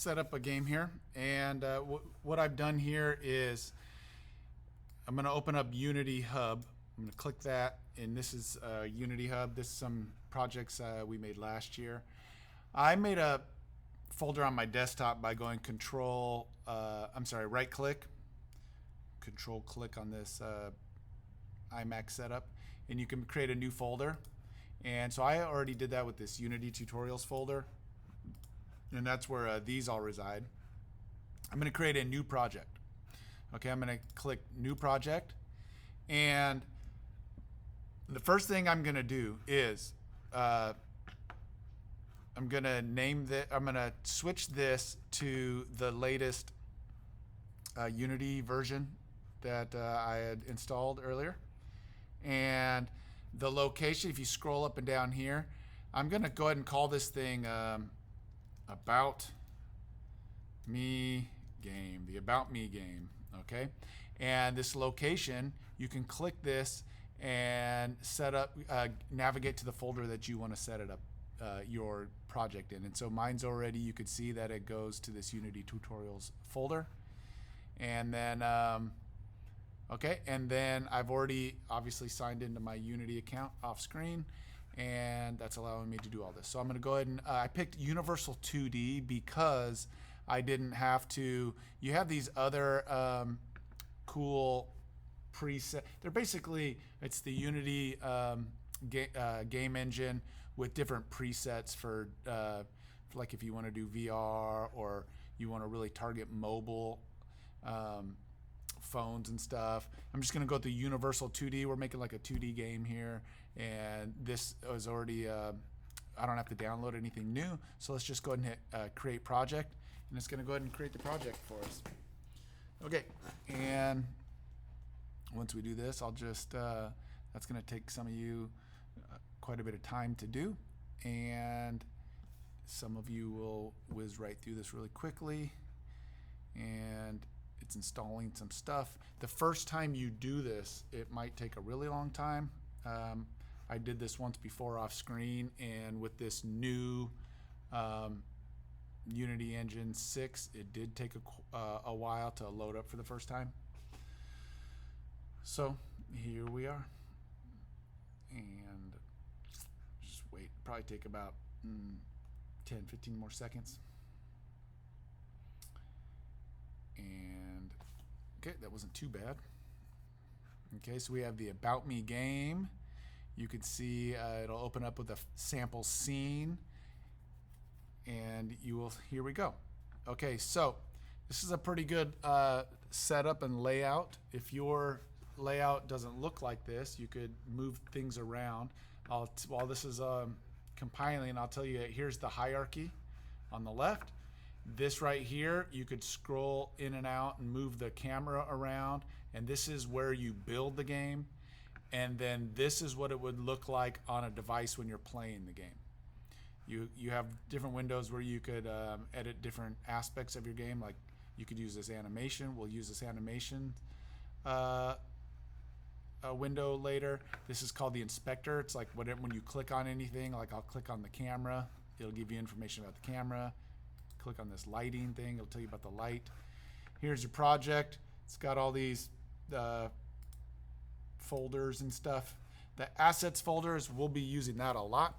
set up a game here, and what I've done here is I'm going to open up Unity Hub. I'm going to click that, and this is Unity Hub. This is some projects we made last year. I made a folder on my desktop by going right click, control click on this iMac setup, and you can create a new folder. And so I already did that with this Unity tutorials folder, and that's where these all reside. I'm going to create a new project. Okay, I'm going to click new project, and the first thing I'm going to do is I'm going to switch this to the latest Unity version that I had installed earlier. And the location, if you scroll up and down here, I'm going to go ahead and call this thing About Me Game, the About Me game. Okay, and this location, you can click this and set up, navigate to the folder that you want to set it up, your project in. And so mine's already, you could see that it goes to this Unity tutorials folder. And then, okay, and then I've already obviously signed into my Unity account off screen, and that's allowing me to do all this. So I'm going to go ahead and I picked Universal 2D because I didn't have to. You have these other cool preset. They're basically, it's the Unity game engine with different presets for like if you want to do VR or you want to really target mobile phones and stuff. I'm just going to go with the Universal 2D. We're making like a 2D game here, and this is already I don't have to download anything new. So let's just go ahead and hit create project, and it's going to go ahead and create the project for us. Okay, and once we do this, I'll just that's going to take some of you quite a bit of time to do, and some of you will whiz right through this really quickly, and it's installing some stuff. The first time you do this, it might take a really long time. I did this once before off screen, and with this new Unity Engine 6, it did take a while to load up for the first time. So here we are, and just wait, probably take about 10-15 more seconds. And okay, that wasn't too bad. Okay, so we have the About Me game. You can see it'll open up with a sample scene, and you will, here we go. Okay, so this is a pretty good setup and layout. If your layout doesn't look like this, you could move things around. While this is compiling, I'll tell you, here's the hierarchy on the left. This right here, you could scroll in and out and move the camera around, and this is where you build the game. And then this is what it would look like on a device when you're playing the game. You have different windows where you could edit different aspects of your game, like you could use this animation. We'll use this animation window later. This is called the inspector. It's like when you click on anything, like I'll click on the camera, it'll give you information about the camera. Click on this lighting thing, it'll tell you about the light. Here's your project. It's got all these folders and stuff. The assets folders, we'll be using that a lot.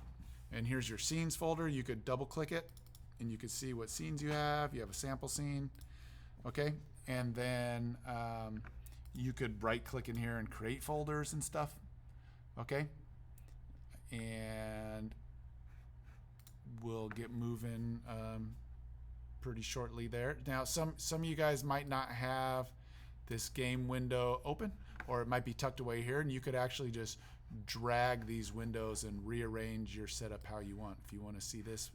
And here's your scenes folder. You could double click it and you can see what scenes you have. You have a sample scene. Okay, and then you could right click in here and create folders and stuff. Okay, and we'll get moving pretty shortly there. Now some of you guys might not have this game window open, or it might be tucked away here, and you could actually just drag these windows and rearrange your setup how you want. If you want to see this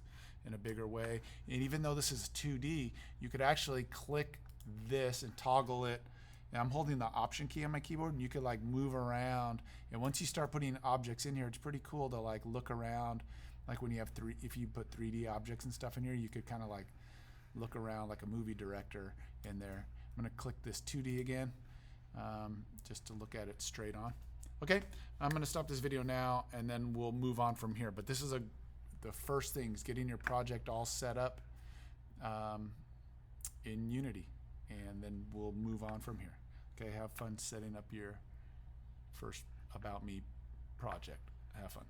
in a bigger way, and even though this is 2D, you could actually click this and toggle it. Now I'm holding the option key on my keyboard, and you could like move around, and once you start putting objects in here, it's pretty cool to like look around. Like when you have if you put 3D objects and stuff in here, you could kind of like look around like a movie director in there. I'm going to click this 2D again, just to look at it straight on. Okay, I'm going to stop this video now, and then we'll move on from here. But this is the first thing, is getting your project all set up. in Unity, and then we'll move on from here. Okay, have fun setting up your first About Me project. Have fun.